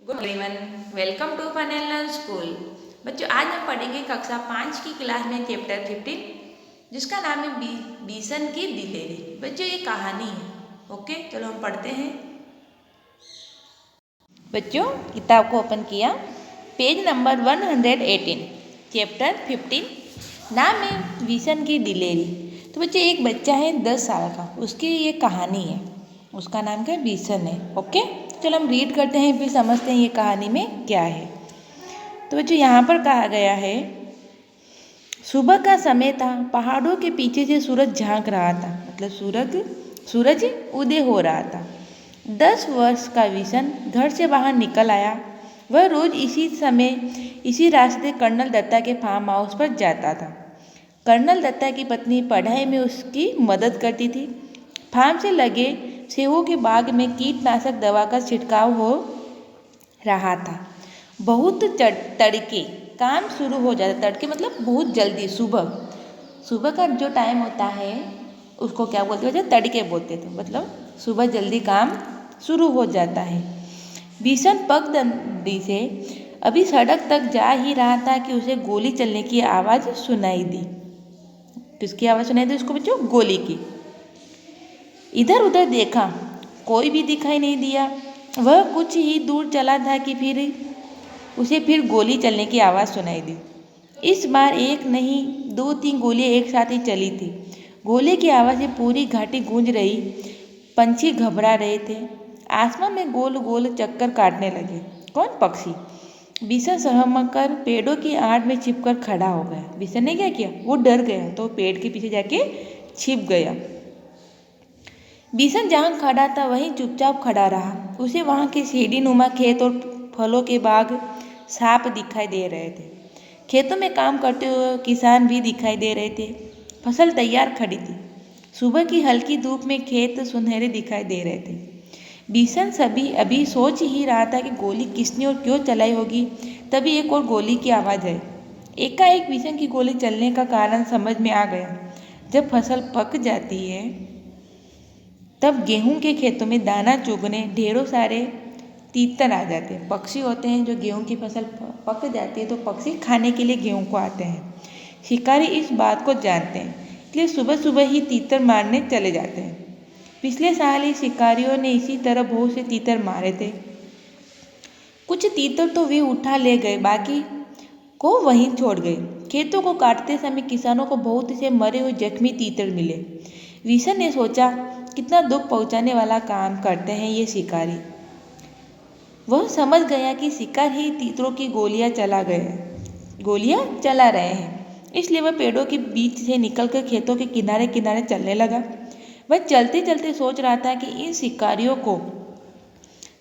Good everyone, welcome to fun and learn school. बच्चों, आज हम पढ़ेंगे कक्षा 5 की क्लास में चैप्टर 15 जिसका नाम है बीसन की दिलेरी। बच्चों, ये कहानी है। ओके, चलो हम पढ़ते हैं। बच्चों, किताब को ओपन किया, पेज नंबर 118, चैप्टर 15, नाम है बीसन की दिलेरी। तो बच्चे, एक बच्चा है 10 साल का, उसकी ये कहानी है। उसका नाम क्या है? बीसन है। ओके, चलो हम रीड करते हैं, फिर समझते हैं ये कहानी में क्या है। तो बच्चों, यहाँ पर कहा गया है, सुबह का समय था। पहाड़ों के पीछे से सूरज झांक रहा था, मतलब सूरज उदय हो रहा था। 10 वर्ष का विशन घर से बाहर निकल आया। वह रोज इसी समय इसी रास्ते कर्नल दत्ता के फार्म हाउस पर जाता था। कर्नल दत्ता की पत्नी पढ़ाई में उसकी मदद करती थी। फार्म से लगे सेवों के बाग में कीटनाशक दवा का छिड़काव हो रहा था। बहुत तड़के काम शुरू हो जाता। तड़के मतलब बहुत जल्दी। सुबह सुबह का जो टाइम होता है उसको क्या बोलते थे? तड़के बोलते थे। मतलब सुबह जल्दी काम शुरू हो जाता है। भीषण पगडंडी से अभी सड़क तक जा ही रहा था कि उसे गोली चलने की आवाज़ सुनाई दी। किसकी आवाज़ सुनाई दी उसको बच्चों? गोली की। इधर उधर देखा, कोई भी दिखाई नहीं दिया। वह कुछ ही दूर चला था कि उसे फिर गोली चलने की आवाज़ सुनाई दी। इस बार एक नहीं 2-3 गोलियां एक साथ ही चली थी। गोली की आवाज़ से पूरी घाटी गूंज रही। पंछी घबरा रहे थे। आसमान में गोल गोल चक्कर काटने लगे। कौन? पक्षी। बिशन सहम कर पेड़ों की आड़ में छिपकर खड़ा हो गया। बिशन ने क्या किया? वो डर गया तो पेड़ के पीछे जाके छिप गया। बिशन जहाँ खड़ा था वहीं चुपचाप खड़ा रहा। उसे वहाँ के सीढ़ी नुमा खेत और फलों के बाग साफ दिखाई दे रहे थे। खेतों में काम करते हुए किसान भी दिखाई दे रहे थे। फसल तैयार खड़ी थी। सुबह की हल्की धूप में खेत सुनहरे दिखाई दे रहे थे। बिशन सभी अभी सोच ही रहा था कि गोली किसने और क्यों चलाई होगी। तभी एक और गोली की आवाज़ आई। एकाएक बिशन की गोली चलने का कारण समझ में आ गया। जब फसल पक जाती है तब गेहूं के खेतों में दाना चुगने ढेरों सारे तीतर आ जाते हैं। पक्षी होते हैं जो गेहूं की फसल पक जाती है तो पक्षी खाने के लिए गेहूं को आते हैं। शिकारी इस बात को जानते हैं, इसलिए सुबह सुबह ही तीतर मारने चले जाते हैं। पिछले साल ही शिकारियों ने इसी तरह बहुत से तीतर मारे थे। कुछ तीतर तो वे उठा ले गए, बाकी को वहीं छोड़ गए। खेतों को काटते समय किसानों को बहुत से मरे हुए जख्मी तीतर मिले। विशन ने सोचा, कितना दुख पहुंचाने वाला काम करते हैं ये शिकारी। वह समझ गया कि शिकार ही तीतरों की गोलियां चला रहे हैं। इसलिए वह पेड़ों के बीच से निकलकर खेतों के किनारे किनारे चलने लगा। वह चलते चलते सोच रहा था कि इन शिकारियों को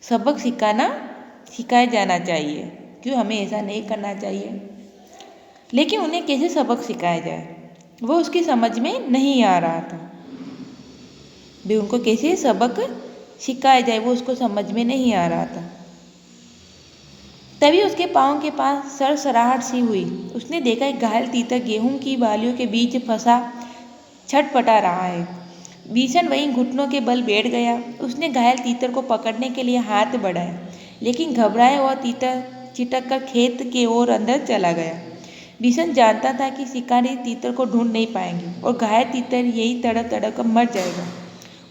सबक सिखाया जाना चाहिए। क्यों हमें ऐसा नहीं करना चाहिए, लेकिन उन्हें कैसे सबक सिखाया जाए वो उसकी समझ में नहीं आ रहा था। भी उनको कैसे सबक सिखाया जाए वो उसको समझ में नहीं आ रहा था। तभी उसके पाँव के पास सरसराहट सी हुई। उसने देखा एक घायल तीतर गेहूं की बालियों के बीच फंसा छटपटा रहा है। भीषण वहीं घुटनों के बल बैठ गया। उसने घायल तीतर को पकड़ने के लिए हाथ बढ़ाया, लेकिन घबराया हुआ तीतर छिटक कर खेत के ओर अंदर चला गया। भीषण जानता था कि शिकारी तीतर को ढूंढ नहीं पाएंगे और घायल तीतर यही तड़प तड़प कर मर जाएगा।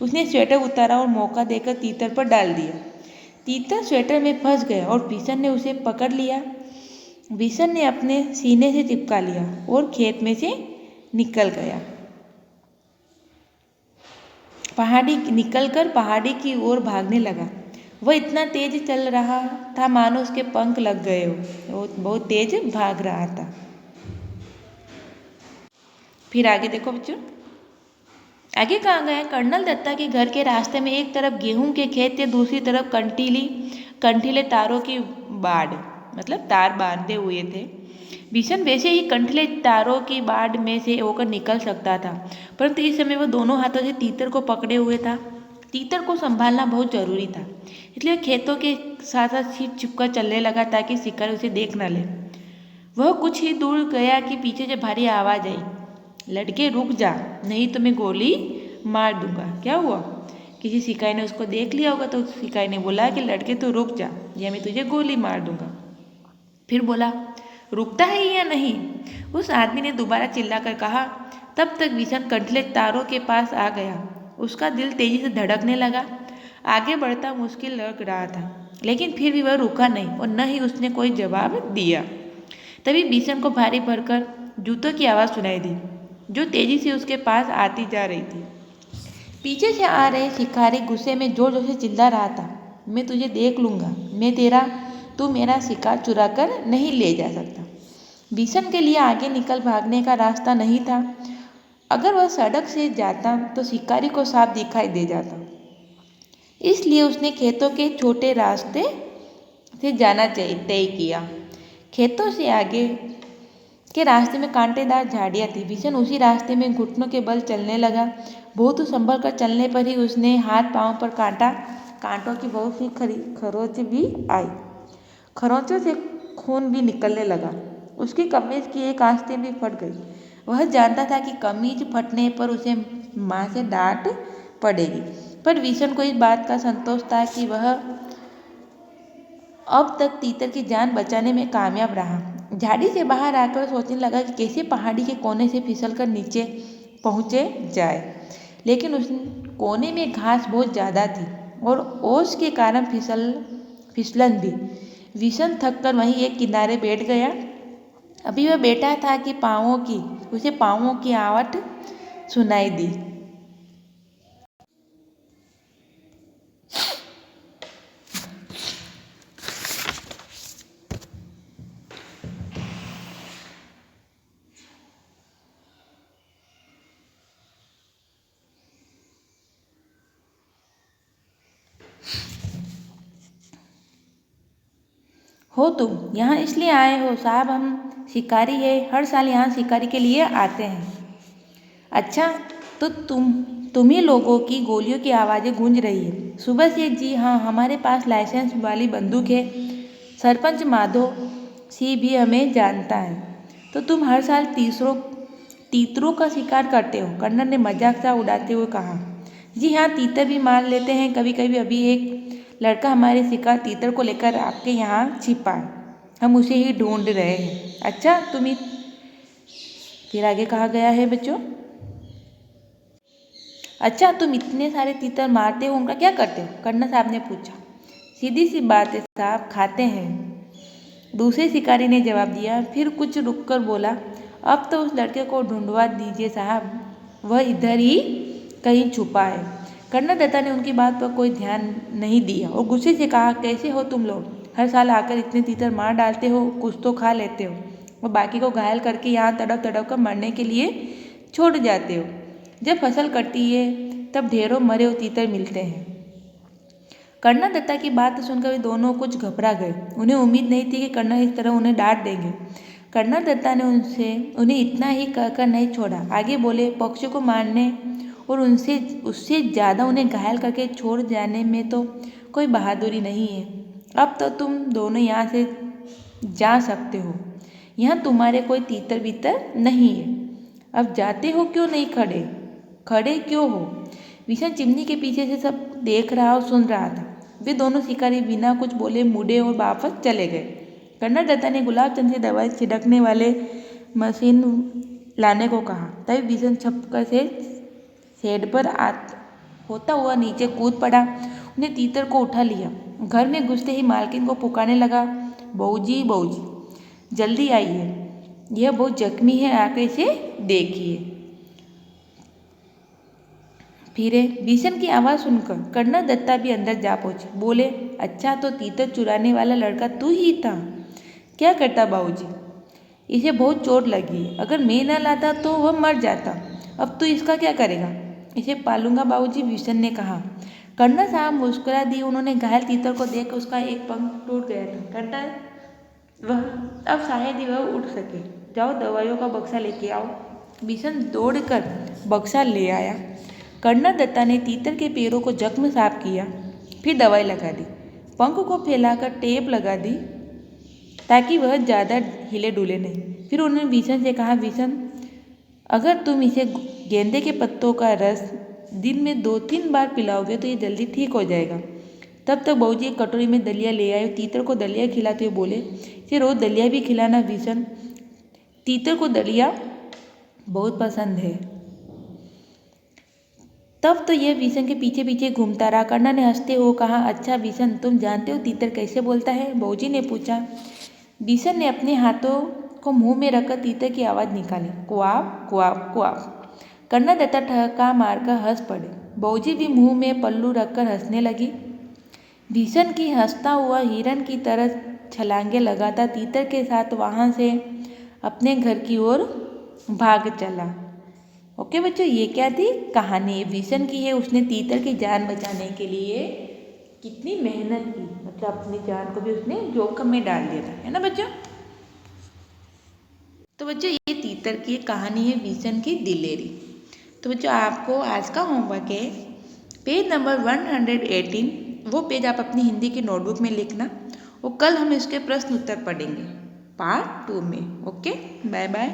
उसने स्वेटर उतारा और मौका देकर तीतर पर डाल दिया। तीतर स्वेटर में फंस गया और भीषण ने उसे पकड़ लिया। भीषण ने अपने सीने से चिपका लिया और खेत में से निकल गया। पहाड़ी की ओर भागने लगा। वह इतना तेज चल रहा था मानो उसके पंख लग गए हो। वो बहुत तेज भाग रहा था। फिर आगे देखो बच्चों, आगे कहाँ गया? कर्नल दत्ता के घर के रास्ते में एक तरफ गेहूं के खेत थे, दूसरी तरफ कंटीले तारों की बाड़, मतलब तार बांधे हुए थे। भीषण वैसे ही कंटीले तारों की बाड़ में से होकर निकल सकता था, परंतु इस समय वह दोनों हाथों से तीतर को पकड़े हुए था। तीतर को संभालना बहुत जरूरी था, इसलिए खेतों के साथ साथ छिपकर चलने लगा ताकि शिकारी उसे देख न ले। वह कुछ ही दूर गया कि पीछे से भारी आवाज आई, लड़के रुक जा, नहीं तो मैं गोली मार दूंगा। क्या हुआ? किसी शिकारी ने उसको देख लिया होगा तो शिकारी ने बोला कि लड़के तू रुक जा या मैं तुझे गोली मार दूंगा। फिर बोला रुकता है या नहीं। उस आदमी ने दोबारा चिल्लाकर कहा। तब तक विशन कंठले तारों के पास आ गया। उसका दिल तेजी से धड़कने लगा। आगे बढ़ता मुश्किल लग रहा था, लेकिन फिर भी वह रुका नहीं और न ही उसने कोई जवाब दिया। तभी विशन को भारी भरकर जूतों की आवाज़ सुनाई दी, जो तेजी से उसके पास आती जा रही थी। पीछे से आ रहे शिकारी गुस्से में जोर जोर से चिल्ला रहा था, मैं तुझे देख लूँगा, तू मेरा शिकार चुरा कर नहीं ले जा सकता। विशन के लिए आगे निकल भागने का रास्ता नहीं था। अगर वह सड़क से जाता तो शिकारी को साफ दिखाई दे जाता, इसलिए उसने खेतों के छोटे रास्ते से जाना तय किया। खेतों से आगे के रास्ते में कांटेदार झाड़ियाँ थी। विशन उसी रास्ते में घुटनों के बल चलने लगा। बहुत संभल कर चलने पर ही उसने हाथ पांव पर कांटों की बहुत सी खरोंच भी आई। खरोंचों से खून भी निकलने लगा। उसकी कमीज की एक आस्तीन भी फट गई। वह जानता था कि कमीज फटने पर उसे माँ से डांट पड़ेगी, पर विशन को इस बात का संतोष था कि वह अब तक तीतर की जान बचाने में कामयाब रहा। झाड़ी से बाहर आकर सोचने लगा कि कैसे पहाड़ी के कोने से फिसलकर नीचे पहुँचे जाए, लेकिन उस कोने में घास बहुत ज़्यादा थी और ओस के कारण फिसलन भी। विशन थककर वहीं एक किनारे बैठ गया। अभी वह बैठा था कि उसे पाँवों की आवट सुनाई दी। हो तुम यहाँ इसलिए आए हो? साहब हम शिकारी है, हर साल यहाँ शिकारी के लिए आते हैं। अच्छा, तो तुम ही लोगों की गोलियों की आवाज़ें गूंज रही है सुबह से। जी हाँ, हमारे पास लाइसेंस वाली बंदूक है। सरपंच माधो सिंह भी हमें जानता है। तो तुम हर साल तीतरों का शिकार करते हो? कर्नल ने मजाक सा उड़ाते हुए कहा। जी हाँ, तीतर भी मार लेते हैं कभी कभी। अभी एक लड़का हमारे शिकार तीतर को लेकर आपके यहाँ छिपा है, हम उसे ही ढूंढ रहे हैं। अच्छा, फिर आगे कहा गया है बच्चों। अच्छा, तुम इतने सारे तीतर मारते हो, उनका क्या करते हो? कर्नल साहब ने पूछा। सीधी सी बात है साहब, खाते हैं, दूसरे शिकारी ने जवाब दिया। फिर कुछ रुककर बोला, अब तो उस लड़के को ढूंढवा दीजिए साहब, वह इधर ही कहीं छुपा है। कर्नल दत्ता ने उनकी बात पर कोई ध्यान नहीं दिया और गुस्से से कहा, कैसे हो तुम लोग? हर साल आकर इतने तीतर मार डालते हो, कुछ तो खा लेते हो और बाकी को घायल करके यहाँ तड़प तड़प कर मरने के लिए छोड़ जाते हो। जब फसल कटती है तब ढेरों मरे हुए तीतर मिलते हैं। कर्नल दत्ता की बात सुनकर वे दोनों कुछ घबरा गए। उन्हें उम्मीद नहीं थी कि कर्नल इस तरह उन्हें डांट देंगे। कर्नल दत्ता ने उन्हें इतना ही कहकर नहीं छोड़ा। आगे बोले, पक्षियों को मारने और उससे ज़्यादा उन्हें घायल करके छोड़ जाने में तो कोई बहादुरी नहीं है। अब तो तुम दोनों यहाँ से जा सकते हो, यहाँ तुम्हारे कोई तीतर बीतर नहीं है। अब जाते हो क्यों नहीं? खड़े क्यों हो? विशन चिमनी के पीछे से सब देख रहा और सुन रहा था। वे दोनों शिकारी बिना कुछ बोले मुड़े और वापस चले गए। कर्नल दत्ता ने गुलाब चंद से दवाई छिड़कने वाले मशीन लाने को कहा। तभी विशन छपकर से शेड पर होता हुआ नीचे कूद पड़ा। उन्हें तीतर को उठा लिया। घर में घुसते ही मालकिन को पुकारने लगा, बहूजी बहूजी जल्दी आइए, यह बहुत जख्मी है, आकर इसे देखिए। फिर विशन की आवाज़ सुनकर कर्नल दत्ता भी अंदर जा पहुँचे। बोले, अच्छा, तो तीतर चुराने वाला लड़का तू ही था? क्या करता बाबूजी? इसे बहुत चोट लगी है, अगर मैं न लाता तो वह मर जाता। अब तू इसका क्या करेगा? इसे पालूंगा बाबूजी, विशन ने कहा। कर्नल साहब मुस्कुरा दी। उन्होंने घायल तीतर को देख उसका एक पंख टूट गया था। कर्नल, वह अब शायद ही वह उठ सके। जाओ दवाइयों का बक्सा लेके आओ। विशन दौड़कर बक्सा ले आया। कर्नल दत्ता ने तीतर के पैरों को जख्म साफ किया, फिर दवाई लगा दी, पंख को फैलाकर टेप लगा दी ताकि वह ज़्यादा हिले डुले नहीं। फिर उन्होंने विशन से कहा, विशन, अगर तुम इसे गेंदे के पत्तों का रस दिन में 2-3 बार पिलाओगे तो ये जल्दी ठीक हो जाएगा। तब तक बहूजी एक कटोरी में दलिया ले आए। तीतर को दलिया खिलाते हुए बोले कि रोज़ दलिया भी खिलाना भीषण। तीतर को दलिया बहुत पसंद है। तब तो यह भीषण के पीछे पीछे घूमता रहा। कर्ण ने हंसते हुए कहा, अच्छा भीषण, तुम जानते हो तीतर कैसे बोलता है? बहूजी ने पूछा। भीषण ने अपने हाथों को मुंह में रखकर तीतर की आवाज़ निकाली, क्वाक क्वाक क्वाक। कर्णदत्ता ठहाका मारकर हंस पड़े। बहूजी भी मुंह में पल्लू रखकर हंसने लगी। भीषण की हंसता हुआ हिरन की तरह छलांगे लगाता तीतर के साथ वहाँ से अपने घर की ओर भाग चला। ओके बच्चों, ये क्या थी कहानी? भीषण की है, उसने तीतर की जान बचाने के लिए कितनी मेहनत की, मतलब अपनी जान को भी उसने जोखिम में डाल दिया था, है ना बच्चों। तो बच्चों ये तीतर की कहानी है, भीषण की दिलेरी। तो बच्चों आपको आज का होमवर्क है पेज नंबर 118, वो पेज आप अपनी हिंदी की नोटबुक में लिखना और कल हम इसके प्रश्न उत्तर पढ़ेंगे पार्ट 2 में। Okay, bye bye.